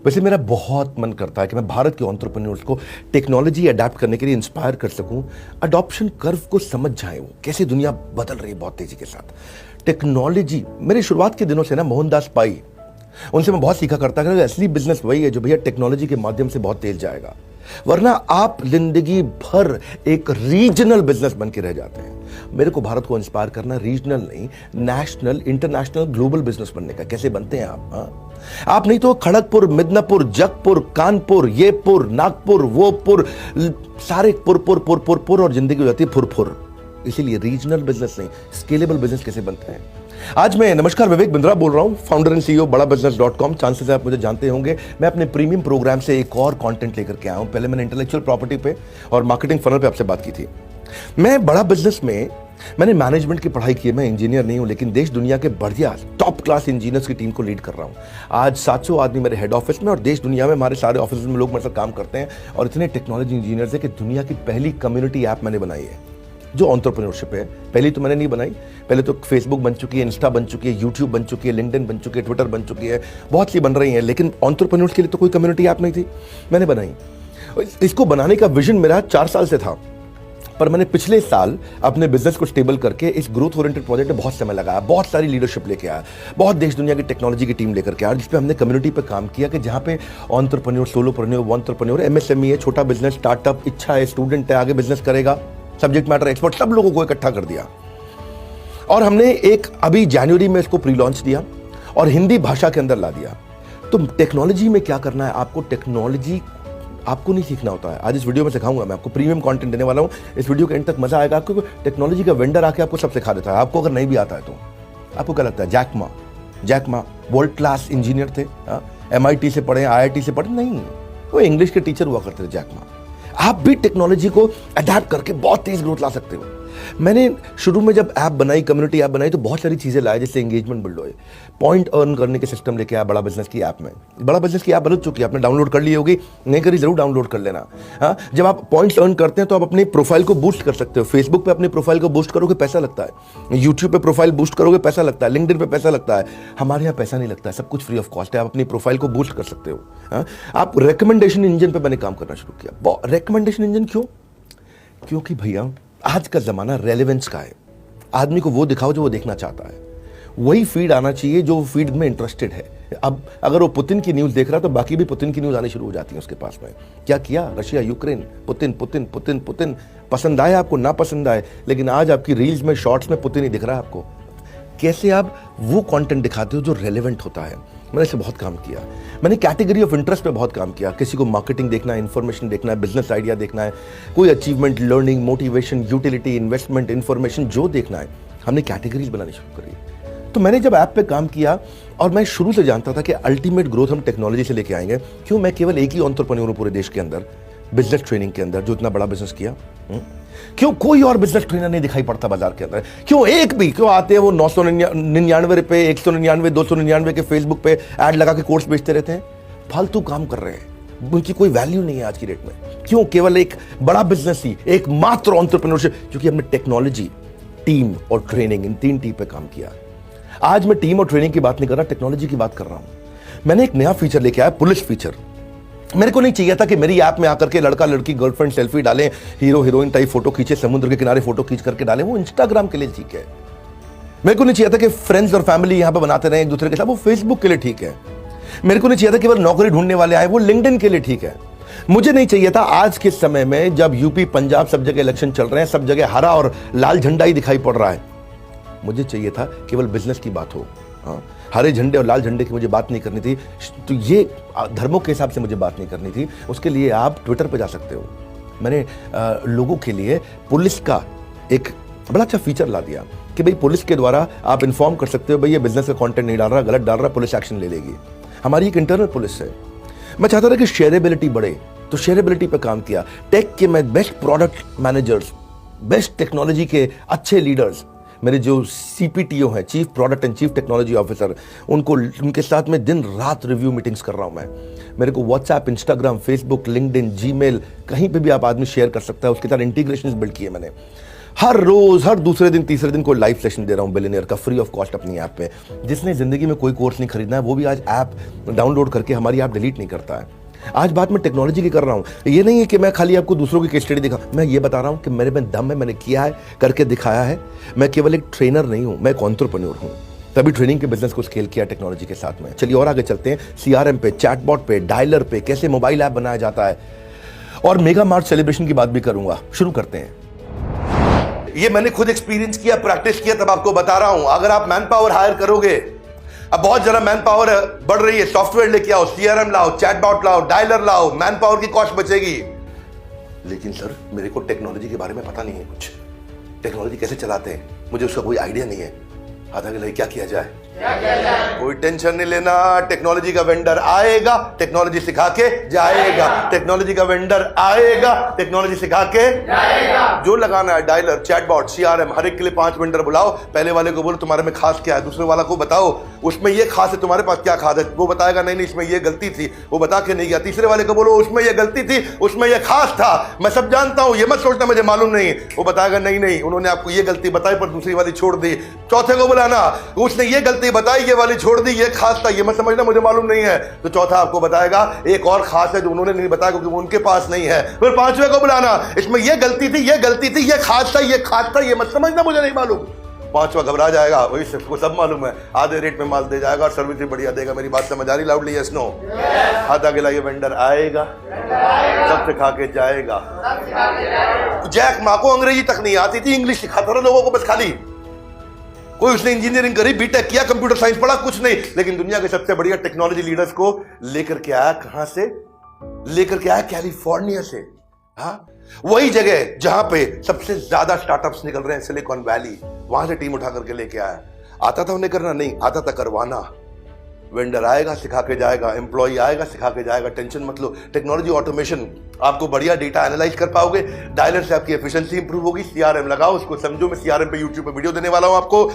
वैसे मेरा बहुत मन करता है कि मैं भारत के एंटरप्रेन्योर्स को टेक्नोलॉजी अडेप्ट करने के लिए इंस्पायर कर सकूं, अडॉप्शन कर्व को समझ जाएं, वो कैसे दुनिया बदल रही है बहुत तेजी के साथ। टेक्नोलॉजी मेरी शुरुआत के दिनों से ना मोहनदास पाई, उनसे मैं बहुत सीखा करता कि असली बिजनेस वही है जो भैया टेक्नोलॉजी के माध्यम से बहुत तेज जाएगा, वरना आप जिंदगी भर एक रीजनल बिजनेस बन के रह जाते हैं। मेरे को भारत को इंस्पायर करना रीजनल नहीं, नेशनल, इंटरनेशनल, ग्लोबल बिजनेस बनने का। कैसे बनते हैं आप? आप नहीं तो खड़गपुर, मिदनापुर, जगपुर, कानपुर, ये पुर, नागपुर, वो पुर, सारे पुर पुर पुर पुर पुर और जिंदगी हो जाती है फुर। इसीलिए रीजनल बिजनेस नहीं, स्केलेबल बिजनेस कैसे बनते हैं। आज मैं नमस्कार विवेक बिंद्रा बोल रहा हूं, founder and CEO badabusiness.com। Chances है आप मुझे जानते होंगे। मैं अपने प्रीमियम प्रोग्राम से एक और कंटेंट लेकर के आया हूं। पहले मैंने इंटेलेक्चुअल प्रॉपर्टी पे और मार्केटिंग फनल पे आपसे बात की थी। मैं बड़ा बिजनेस में मैंने मैनेजमेंट की पढ़ाई की है। मैं इंजीनियर नहीं हूं, लेकिन देश दुनिया के बढ़िया टॉप क्लास इंजीनियर्स की टीम को लीड कर रहा हूं। आज 700 आदमी मेरे हेड ऑफिस में और देश दुनिया में हमारे सारे ऑफिस में लोग मेरे साथ काम करते हैं। और इतने टेक्नोलॉजी इंजीनियर्स है कि दुनिया की पहली कम्युनिटी ऐप मैंने बनाई है जो एंटरप्रेन्योरशिप है। पहली तो मैंने नहीं बनाई, पहले तो फेसबुक बन चुकी है, इंस्टा बन चुकी है, यूट्यूब बन चुकी है, लिंक्डइन बन चुकी है, ट्विटर बन चुकी है, बहुत सी बन रही हैं, लेकिन एंटरप्रेन्योर्स के लिए तो कोई कम्युनिटी ऐप नहीं थी, मैंने बनाई। इसको बनाने का विजन मेरा 4 साल से था, पर मैंने पिछले साल अपने बिजनेस को स्टेबल करके इस ग्रोथ ओरिएंटेड प्रोजेक्ट में बहुत समय लगाया, बहुत सारी लीडरशिप लेके आया, बहुत देश दुनिया की टेक्नोलॉजी की टीम लेकर के आया, जिसपे हमने कम्युनिटी पे काम किया कि जहाँ पे एंटरप्रेन्योर, सोलोप्रेन्योर, वंटरप्रेन्योर, एमएसएमई है, छोटा बिजनेस, स्टार्टअप, इच्छा है, स्टूडेंट है, आगे बिजनेस करेगा, सब्जेक्ट मैटर एक्सपर्ट, सब लोगों को इकट्ठा कर दिया। और हमने एक अभी जनवरी में इसको प्री लॉन्च दिया और हिंदी भाषा के अंदर ला दिया। तो टेक्नोलॉजी में क्या करना है आपको, टेक्नोलॉजी आपको नहीं सीखना होता है। आज इस वीडियो में सिखाऊंगा, मैं आपको प्रीमियम कंटेंट देने वाला हूं। इस वीडियो के एंड तक मजा आएगा आपको। टेक्नोलॉजी का वेंडर आके आपको सब सिखा देता है। आपको अगर नहीं भी आता है तो आपको क्या लगता है, Jack Ma world class engineer थे, MIT से पढ़े, IIT से पढ़े? नहीं, वो इंग्लिश के टीचर हुआ करते थे जैक मा। आप भी टेक्नोलॉजी को अडेप्ट करके बहुत तेज ग्रोथ ला सकते हो। मैंने शुरू में जब ऐप बनाई, कम्युनिटी ऐप बनाई, तो बहुत सारी चीजें लाए, जैसे एंगेजमेंट बिल्ड होए, पॉइंट अर्न करने के सिस्टम लेके आया बड़ा बिजनेस की ऐप में। बड़ा बिजनेस की ऐप बदल चुकी है, आपने डाउनलोड कर ली होगी, नहीं करी जरूर डाउनलोड कर लेना। हाँ, जब आप पॉइंट्स अर्न करते हैं तो आप अपनी प्रोफाइल को बूस्ट कर सकते हो। फेसबुक पे अपनी प्रोफाइल को बूस्ट करोगे पैसा लगता है, यूट्यूब पे प्रोफाइल बूस्ट करोगे पैसा लगता है, लिंक्डइन पे पैसा लगता है। हमारे यहाँ पैसा नहीं लगता है, सब कुछ फ्री ऑफ कॉस्ट है। आप अपनी प्रोफाइल को बूस्ट कर सकते हो। हाँ, आप रिकमेंडेशन इंजन पे मैंने काम करना शुरू किया। रिकमेंडेशन इंजन क्यों? क्योंकि भैया आज का जमाना रेलेवेंस का है। आदमी को वो दिखाओ जो वो देखना चाहता है, वही फीड आना चाहिए जो फीड में इंटरेस्टेड है। अब अगर वो पुतिन की न्यूज़ देख रहा है तो बाकी भी पुतिन की न्यूज़ आनी शुरू हो जाती है उसके पास में। क्या किया Russia Ukraine, Putin Putin Putin Putin, पसंद आए आपको ना पसंद आए, लेकिन आज आपकी रील्स में, शॉर्ट्स में पुतिन ही दिख रहा है आपको। कैसे आप वो कंटेंट दिखाते हो जो रेलेवेंट होता है। मैंने इसे बहुत काम किया। मैंने कैटेगरी ऑफ इंटरेस्ट पे बहुत काम किया। किसी को मार्केटिंग देखना है, इन्फॉर्मेशन देखना है, बिजनेस आइडिया देखना है, कोई achievement, learning, motivation, utility, investment, information, जो देखना है, हमने कैटेगरीज बनानी शुरू करी। तो मैंने जब ऐप पे काम किया, और मैं शुरू से जानता था कि अल्टीमेट ग्रोथ हम टेक्नोलॉजी से लेके आएंगे। क्यों? मैं केवल एक ही एंटरप्रेन्योर हूं पूरे देश के अंदर, बिजनेस ट्रेनिंग के अंदर, जो इतना बड़ा बिजनेस किया। क्यों कोई और बिजनेस ट्रेनर नहीं दिखाई पड़ता बाजार के अंदर? क्यों एक भी? क्यों आते हैं वो 999 पे, 199, 299 के फेसबुक पे ऐड लगा के कोर्स बेचते रहते हैं, फालतू काम कर रहे हैं, उनकी कोई वैल्यू नहीं है आज की डेट में। क्यों? केवल एक बड़ा बिजनेस ही, एक मात्र एंटरप्रेन्योरशिप, क्योंकि हमने टेक्नोलॉजी, टीम और ट्रेनिंग, इन 3 टी पे काम किया। आज मैं टीम और ट्रेनिंग की बात नहीं कर रहा, टेक्नोलॉजी की बात कर रहा हूं। मैंने एक नया फीचर लेके आया, पुलिस फीचर। मेरे को नहीं चाहिए था कि मेरी ऐप में आकर के लड़का लड़की, गर्लफ्रेंड सेल्फी डालें, हीरो हीरोइन टाइप फोटो खींचे, समुद्र के किनारे फोटो खींच करके डालें, वो इंस्टाग्राम के लिए ठीक है। मेरे को नहीं चाहिए था कि फ्रेंड्स और फैमिली यहां पे बनाते रहे एक दूसरे के साथ, वो फेसबुक के लिए ठीक है। मेरे को नहीं चाहिए था केवल नौकरी ढूंढने वाले आए, वो लिंक्डइन के लिए ठीक है। मुझे नहीं चाहिए था आज के समय में, जब यूपी, पंजाब, सब जगह इलेक्शन चल रहे हैं, सब जगह हरा और लाल झंडा ही दिखाई पड़ रहा है, मुझे चाहिए था केवल बिजनेस की बात हो। हाँ, हरे झंडे और लाल झंडे की मुझे बात नहीं करनी थी, तो ये धर्मों के हिसाब से मुझे बात नहीं करनी थी। उसके लिए आप ट्विटर पे जा सकते हो। मैंने लोगों के लिए पुलिस का एक बड़ा अच्छा फीचर ला दिया कि भाई पुलिस के द्वारा आप इन्फॉर्म कर सकते हो, भाई ये बिजनेस का कंटेंट नहीं डाल रहा, गलत डाल रहा, पुलिस एक्शन ले लेगी। हमारी एक इंटरनल पुलिस है। मैं चाहता था कि शेयरेबिलिटी बढ़े, तो शेयरेबिलिटी पे काम किया। टेक के मैं best product managers, best technology के अच्छे लीडर्स, मेरे जो CPTO हैं, chief product and chief technology officer, उनके साथ में दिन रात रिव्यू मीटिंग्स कर रहा हूं मैं। मेरे को WhatsApp, Instagram, Facebook, LinkedIn, Gmail, कहीं पे भी आप आदमी शेयर कर सकता है, उसके साथ इंटीग्रेशंस बिल्ड किए मैंने। हर रोज हर दूसरे दिन तीसरे दिन कोई लाइव सेशन दे रहा हूं बिलियनियर का फ्री ऑफ कॉस्ट अपनी ऐप पे। जिसने जिंदगी में कोई कोर्स नहीं खरीदना है वो भी आज ऐप डाउनलोड करके हमारी ऐप डिलीट नहीं करता है। आज बात मैं टेक्नोलॉजी की कर रहा हूं। ये नहीं है कि मैं खाली आपको दूसरों की केस स्टडी दिखा, मैं ये बता रहा हूं कि मेरे में दम है, मैंने किया है, करके दिखाया है। मैं केवल एक ट्रेनर नहीं हूं, मैं एक एंटरप्रेन्योर हूं। तभी ट्रेनिंग के बिजनेस को स्केल किया टेक्नोलॉजी के साथ में। चलिए और आगे चलते हैं। सीआरएम पे, चैटबॉट पे, डायलर पे कैसे मोबाइल ऐप बनाया जाता है और मेगा मार्च सेलिब्रेशन की बात भी करूंगा। शुरू करते हैं। ये मैंने खुद एक्सपीरियंस किया, प्रैक्टिस किया, तब आपको बता रहा हूं। अगर आप मैन पावर हायर करोगे, अब बहुत ज्यादा मैन पावर बढ़ रही है, सॉफ्टवेयर लेके आओ, सीआरएम लाओ, चैटबॉट लाओ, डायलर लाओ, मैन पावर की कॉस्ट बचेगी। लेकिन सर मेरे को टेक्नोलॉजी के बारे में पता नहीं है कुछ, टेक्नोलॉजी कैसे चलाते हैं मुझे उसका कोई आइडिया नहीं है। आधा के लिए क्या किया जाए? कोई टेंशन नहीं लेना, टेक्नोलॉजी का वेंडर आएगा, टेक्नोलॉजी सिखा के जाएगा। टेक्नोलॉजी का वेंडर आएगा, टेक्नोलॉजी सिखा के जाएगा। जो लगाना है डायलर, चैटबॉट, सीआरएम, हर एक के लिए 5 वेंडर बुलाओ। पहले वाले को बोलो तुम्हारे में खास क्या है, दूसरे वाला को बताओ उसमें ये खास है, तुम्हारे पास क्या खास है। वो बताएगा नहीं नहीं इसमें ये गलती थी, वो बता के नहीं गया। तीसरे वाले को बोलो उसमें ये गलती थी, उसमें ये खास था, मैं सब जानता हूं, ये मत सोचना मुझे मालूम नहीं। वो बताएगा नहीं नहीं उन्होंने आपको ये गलती बताई पर दूसरी वाली छोड़ दी। चौथे को बुलाना, उसने ये गलती बताई, ये वाली छोड़ दी, ये खास था, ये मत समझना मुझे मालूम नहीं है। तो चौथा आपको बताएगा एक और खास है जो उन्होंने नहीं बताया क्योंकि वो उनके पास नहीं है। फिर 5वें को बुलाना, इसमें ये गलती थी, ये गलती थी, ये खास था, ये खास था, ये मत समझना मुझे नहीं मालूम। 5वां घबरा जाएगा, वही सबको सब मालूम है, आधे रेट में माल दे जाएगा और सर्विस भी बढ़िया देगा। मेरी बात समझ आ रही? Loudly yes no? आधा गिला ये वेंडर आएगा, सब सिखा के जाएगा। जैक मा को अंग्रेजी तक नहीं आती थी, इंग्लिश सिखाता था लोगों को बस खाली। कोई उसने इंजीनियरिंग करी, बीटेक किया, कंप्यूटर साइंस पढ़ा, कुछ नहीं। लेकिन दुनिया के सबसे बढ़िया टेक्नोलॉजी लीडर्स को लेकर के आया कहां से? लेकर के आया कैलिफोर्निया से। हाँ, वही जगह जहां पे सबसे ज्यादा स्टार्टअप्स निकल रहे हैं, सिलिकॉन वैली, वहां से टीम उठा करके लेके आया। आता था उन्हें करना? नहीं आता था करवाना। वेंडर आएगा, सिखा के जाएगा, एम्प्लॉय आएगा, सिखा के जाएगा। टेंशन मत लो, टेक्नोलॉजी ऑटोमेशन, आपको बढ़िया डेटा एनालाइज कर पाओगे। डायलर से आपकी एफिशिएंसी इंप्रूव होगी। सीआरएम लगाओ, उसको समझो। मैं सीआरएम पे यूट्यूब पे वीडियो देने वाला हूं आपको,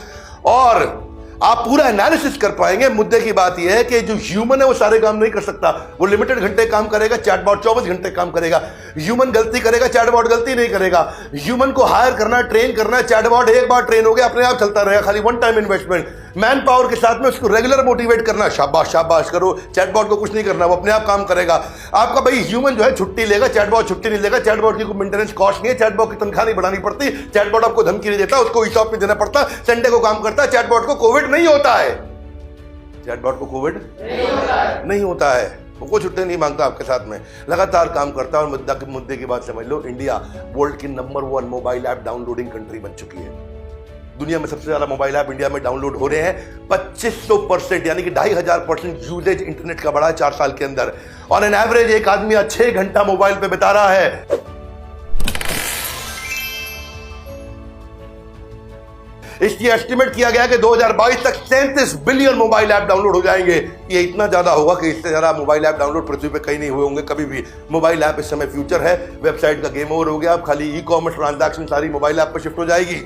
और आप पूरा एनालिसिस कर पाएंगे। मुद्दे की बात यह है कि जो ह्यूमन है वो सारे काम नहीं कर सकता, वो लिमिटेड घंटे काम करेगा, चैटबॉट 24 घंटे काम करेगा। ह्यूमन गलती करेगा, चैटबॉट गलती नहीं करेगा। ह्यूमन को हायर करना, ट्रेन करना, चैटबॉट एक बार ट्रेन हो गया अपने आप चलता रहेगा, खाली one time investment. Man power के साथ में उसको रेगुलर मोटिवेट करना, शाबाश शाबाश करो। चैटबॉट को कुछ नहीं करना, वो अपने आप काम करेगा। आपका भाई ह्यूमन जो है छुट्टी लेगा, चैटबॉट छुट्टी नहीं लेगा। चैटबॉट की कोई मेंटेनेंस कॉस्ट नहीं है, चैटबॉट की तनख्वाह नहीं बढ़ानी पड़ती, चैटबॉट आपको धमकी नहीं देता, उसको ईसॉप नहीं देना पड़ता, संडे को काम करता है। चैटबॉट को कोविड नहीं होता है, चैटबॉट को कोविड नहीं होता है, वो कोई छुट्टी नहीं मांगता आपके साथ में, लगातार काम करता है। और मुद्दे की बात समझ लो, इंडिया वर्ल्ड की number 1 mobile app downloading country बन चुकी है। दुनिया में सबसे ज्यादा मोबाइल ऐप इंडिया में डाउनलोड हो रहे हैं। 2500% यानी कि 2500% यूजेज इंटरनेट का बढ़ा है 4 साल के अंदर। ऑन एन एवरेज एक आदमी 6 घंटा मोबाइल पे बिता रहा है। इसलिए एस्टिमेट किया गया कि 2022 तक 37 बिलियन मोबाइल ऐप डाउनलोड हो जाएंगे। ये इतना ज्यादा होगा कि इससे ज्यादा मोबाइल ऐप डाउनलोड पृथ्वी पे कहीं नहीं हुए होंगे कभी भी। मोबाइल ऐप इस समय फ्यूचर है, वेबसाइट का गेम ओवर हो गया। अब खाली ई-कॉमर्स ट्रांजैक्शन सारी मोबाइल ऐप पर शिफ्ट हो जाएगी।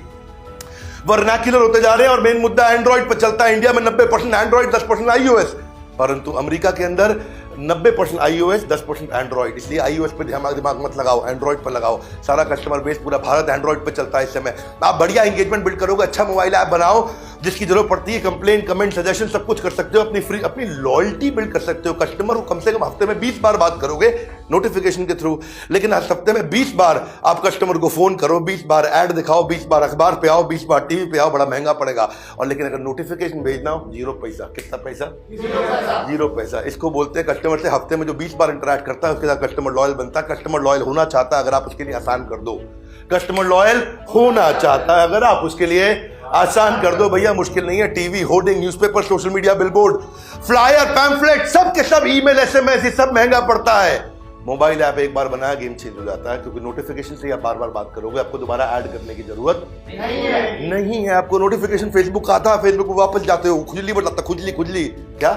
वर्नाक्युलर होते जा रहे हैं और मेन मुद्दा एंड्रॉइड पर चलता है। इंडिया में 90% एंड्रॉइड, 10% आईओएस, परंतु अमेरिका के अंदर 90% आईओएस, 10% एंड्रॉइड। इसलिए आईओएस पे दिमाग मत लगाओ, एंड्रॉइड पर लगाओ। सारा कस्टमर बेस पूरा भारत एंड्रॉइड पे चलता है इस समय। आप बढ़िया एंगेजमेंट बिल्ड करोगे, अच्छा मोबाइल ऐप बनाओ, जिसकी जरूरत पड़ती है कंप्लेन, कमेंट, सजेशन सब कुछ कर सकते हो। अपनी लॉयल्टी बिल्ड कर सकते हो। कस्टमर को कम से कम हफ्ते में 20 बार बात करोगे नोटिफिकेशन के थ्रू, लेकिन हफ्ते में 20 बार आप कस्टमर को फोन करो, 20 बार ऐड दिखाओ, 20 बार अखबार पे आओ, 20 बार टीवी पे आओ, बड़ा महंगा पड़ेगा। और लेकिन अगर नोटिफिकेशन भेजना हो, 0 पैसा। कितना पैसा? 0 पैसा। इसको बोलते हैं कस्टमर से हफ्ते में जो 20 बार इंटरेक्ट करता है उसके साथ कस्टमर लॉयल बनता है। कस्टमर लॉयल होना चाहता है अगर आप उसके लिए आसान कर दो। कस्टमर लॉयल होना चाहता है अगर आप उसके लिए आसान कर दो। भैया मुश्किल नहीं है। TV, hoarding, newspaper, social media, billboard, flyer, pamphlet, सब के सब, ईमेल, एसएमएस, ये सब महंगा पड़ता है। मोबाइल ऐप एक बार बनाया गेम चेंज हो जाता है, क्योंकि नोटिफिकेशन से आप बार बार बात करोगे, आपको दोबारा ऐड करने की जरूरत नहीं है। आपको नोटिफिकेशन फेसबुक का आता है, फेसबुक पे वापस जाते हो, खुजली बताता, खुजली क्या?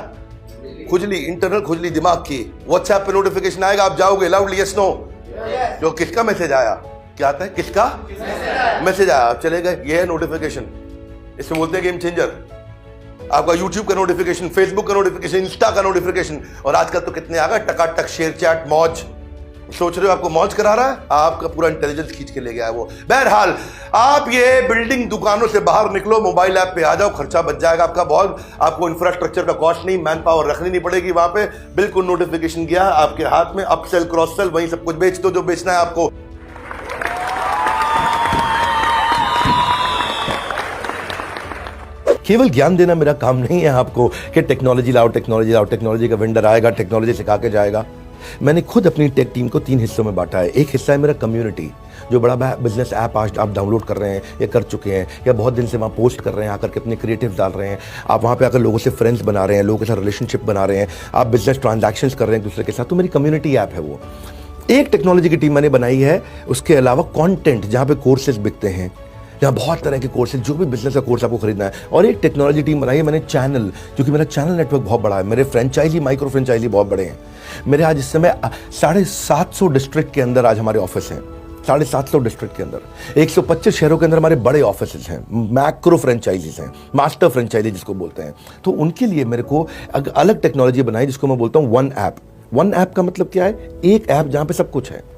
खुजली, इंटरनल खुजली दिमाग की। व्हाट्सएप पे नोटिफिकेशन आएगा, आप जाओगे, लाउडली यस नो? जो किसका मैसेज आया, क्या आता है, किसका मैसेज आया, आप चले गए, ये है नोटिफिकेशन। इसमें बोलते हैं गेम चेंजर। आपका यूट्यूब का नोटिफिकेशन, फेसबुक का नोटिफिकेशन, इंस्टा का नोटिफिकेशन, और आजकल तो कितने आ गए, टकाटक, शेयर चैट, मौज, सोच रहे हो आपको मौज करा रहा है, आपका पूरा इंटेलिजेंस खींच के ले गया है वो। बहरहाल आप ये बिल्डिंग दुकानों से बाहर निकलो, मोबाइल ऐप पे आ जाओ, खर्चा बच जाएगा आपका बहुत। आपको इंफ्रास्ट्रक्चर का कॉस्ट नहीं, मैन पावर रखनी नहीं पड़ेगी वहां पे। बिल्कुल नोटिफिकेशन गया आपके हाथ में, अप सेल क्रॉस सेल, वहीं सब कुछ बेच दो जो बेचना है आपको। केवल ज्ञान देना मेरा काम नहीं है आपको कि टेक्नोलॉजी लाओ, टेक्नोलॉजी लाओ, टेक्नोलॉजी का वेंडर आएगा, टेक्नोलॉजी सिखा के जाएगा। मैंने खुद अपनी टेक टीम को 3 हिस्सों में बांटा है। एक हिस्सा है मेरा कम्युनिटी, जो बड़ा बिजनेस ऐप आज आप डाउनलोड कर रहे हैं या कर चुके हैं या बहुत दिन से वहाँ पोस्ट कर रहे हैं, आकर के अपने क्रिएटिव डाल रहे हैं, आप वहाँ पे आकर लोगों से फ्रेंड्स बना रहे हैं, लोगों के साथ रिलेशनशिप बना रहे हैं, आप बिजनेस ट्रांजैक्शंस कर रहे हैं एक दूसरे के साथ, तो मेरी कम्युनिटी ऐप है वो। एक टेक्नोलॉजी की टीम मैंने बनाई है, उसके अलावा कॉन्टेंट जहाँ पे कोर्सेज बिकते हैं, यहाँ बहुत तरह के कोर्सेज, जो भी बिजनेस का कोर्स आपको खरीदना है। और एक टेक्नोलॉजी टीम बनाई है मैंने चैनल, क्योंकि मेरा चैनल नेटवर्क बहुत बड़ा है, मेरे फ्रेंचाइजी माइक्रो फ्रेंचाइजी बहुत बड़े हैं। मेरे आज इस समय 750 डिस्ट्रिक्ट के अंदर आज हमारे ऑफिस हैं, 750 डिस्ट्रिक्ट के अंदर 125 शहरों के अंदर हमारे बड़े ऑफिस हैं, मैक्रो फ्रेंचाइजीज हैं, मास्टर फ्रेंचाइजी जिसको बोलते हैं। तो उनके लिए मेरे को अलग टेक्नोलॉजी बनाई जिसको मैं बोलता हूँ वन ऐप। वन ऐप का मतलब क्या है? एक ऐप जहां पे सब कुछ है।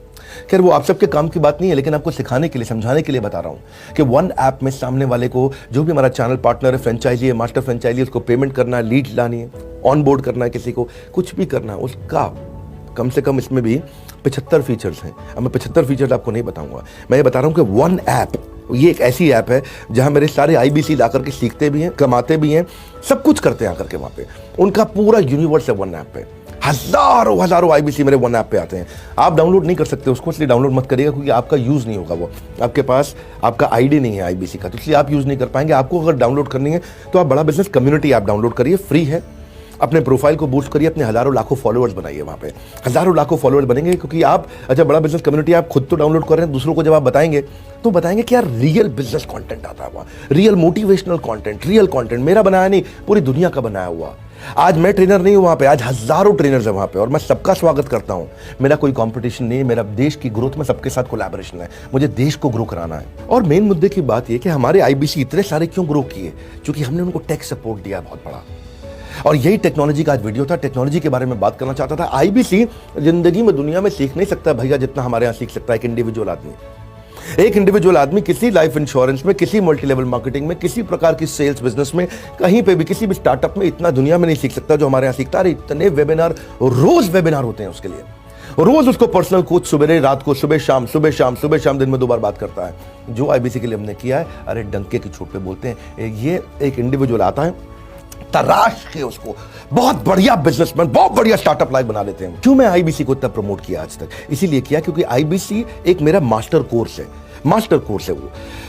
खैर वो आप सबके काम की बात नहीं है, लेकिन आपको सिखाने के लिए, समझाने के लिए बता रहा हूं कि वन ऐप में सामने वाले को, जो भी हमारा चैनल पार्टनर है, फ्रेंचाइजी है, मास्टर फ्रेंचाइजी, उसको पेमेंट करना है, लीड लानी है, ऑन बोर्ड करना है, किसी को कुछ भी करना है, उसका कम से कम इसमें भी 75 फीचर्स हैं। अब मैं 75 फीचर्स आपको नहीं बताऊंगा, मैं ये बता रहा हूं कि वन ऐप, ये एक ऐसी ऐप है जहां मेरे सारे IBC ला करके सीखते भी हैं, कमाते भी हैं, सब कुछ करते हैं आकर के वहां पे। उनका पूरा यूनिवर्स है वन ऐप पे। हजारों IBC मेरे वन ऐप पे आते हैं। आप डाउनलोड नहीं कर सकते उसको, इसलिए डाउनलोड मत करिएगा, क्योंकि आपका यूज नहीं होगा वो, आपके पास आपका ID नहीं है IBC का, तो इसलिए आप यूज नहीं कर पाएंगे। आपको अगर डाउनलोड करनी है तो आप बड़ा बिजनेस कम्युनिटी ऐप डाउनलोड करिए, फ्री है। अपने प्रोफाइल को बूस्ट करिए, अपने हजारों लाखों फॉलोअर्स बनाइए, वहां पे हजारों लाखों फॉलोअर्स बनेंगे। क्योंकि आप, अच्छा बड़ा बिजनेस कम्युनिटी आप खुद तो डाउनलोड कर रहे हैं, दूसरों को जब आप बताएंगे तो बताएंगे कि यार रियल बिजनेस कंटेंट आता है वहां, real motivational content, real content मेरा बनाया नहीं, पूरी दुनिया का बनाया हुआ। आज मैं ट्रेनर नहीं हूं वहां पे, आज हजारों ट्रेनर्स हैं वहां पे, और मैं सबका स्वागत करता हूं। मेरा कोई कंपटीशन नहीं है, मेरा देश की ग्रोथ में सबके साथ कोलैबोरेशन है, मुझे देश को ग्रो कराना है। और मेन मुद्दे की बात यह कि हमारे IBC इतने सारे क्यों ग्रो किए? क्योंकि हमने उनको टेक सपोर्ट दिया बहुत बड़ा। और यही टेक्नोलॉजी का आज वीडियो था, टेक्नोलॉजी के बारे में बात करना चाहता था। IBC जिंदगी में, दुनिया में सीख नहीं सकता भैया जितना हमारे यहाँ सीख सकता है एक इंडिविजुअल आदमी। एक इंडिविजुअल आदमी किसी लाइफ इंश्योरेंस में, किसी मल्टी लेवल मार्केटिंग में, किसी प्रकार की सेल्स बिजनेस में, कहीं पे भी, किसी भी स्टार्टअप में इतना दुनिया में नहीं सीख सकता जो हमारे यहाँ सीखता है। इतने वेबिनार, रोज वेबिनार होते हैं उसके लिए, रोज उसको पर्सनल कोच सुबह रात को, सुबह शाम, सुबह शाम, सुबह शाम, दिन में 2 बार बात करता है। जो IBC के लिए हमने किया है, अरे डंके की चोट पे बोलते हैं, ये एक इंडिविजुअल आता है, तराश के उसको बहुत बढ़िया बिजनेसमैन, बहुत बढ़िया स्टार्टअप लाइफ बना लेते हैं। क्यों मैं IBC को इतना प्रमोट किया आज तक? इसीलिए किया क्योंकि IBC एक मेरा मास्टर कोर्स है, मास्टर कोर्स है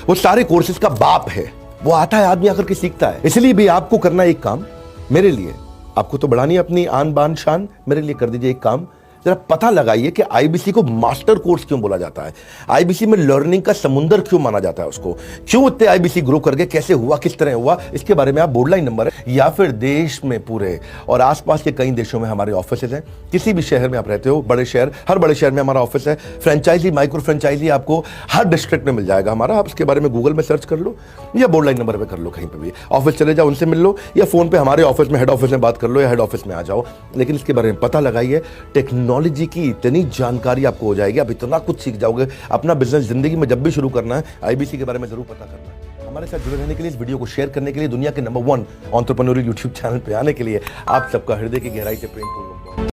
वो सारे कोर्सेज का बाप है। वो आता है, आदमी आकर के सीखता है। इसलिए भी आपको करना एक काम, मेरे लिए, आपको तो बढ़ानी अपनी आन बान शान, मेरे लिए कर दीजिए एक काम, जरा पता लगाइए कि IBC को मास्टर कोर्स क्यों बोला जाता है, IBC में लर्निंग का समुंदर क्यों माना जाता है उसको, क्यों इतने IBC ग्रो कर गए, कैसे हुआ, किस तरह हुआ, इसके बारे में आप बोर्डलाइन नंबर है या फिर देश में पूरे और आसपास के कई देशों में हमारे ऑफिसेज हैं। किसी भी शहर में आप रहते हो, बड़े शहर, हर बड़े शहर में हमारा ऑफिस है। फ्रेंचाइजी, माइक्रो फ्रेंचाइजी आपको हर डिस्ट्रिक्ट में मिल जाएगा हमारा। आप इसके बारे में गूगल में सर्च कर लो या बोर्डलाइन नंबर पर कर लो, कहीं पर भी ऑफिस चले जाओ, उनसे मिल लो, या फोन पे हमारे ऑफिस में, हेड ऑफिस में बात कर लो, या हेड ऑफिस में आ जाओ। लेकिन इसके बारे में पता लगाइए। टेक्नोलॉजी की इतनी जानकारी आपको हो जाएगी, आप इतना कुछ सीख जाओगे। अपना बिजनेस जिंदगी में जब भी शुरू करना है, IBC के बारे में जरूर पता करना है। हमारे साथ जुड़े रहने के लिए, इस वीडियो को शेयर करने के लिए, दुनिया के नंबर 1 एंटरप्रेन्योरियल YouTube चैनल पे आने के लिए आप सबका हृदय की गहराई से प्रेम पूर्वक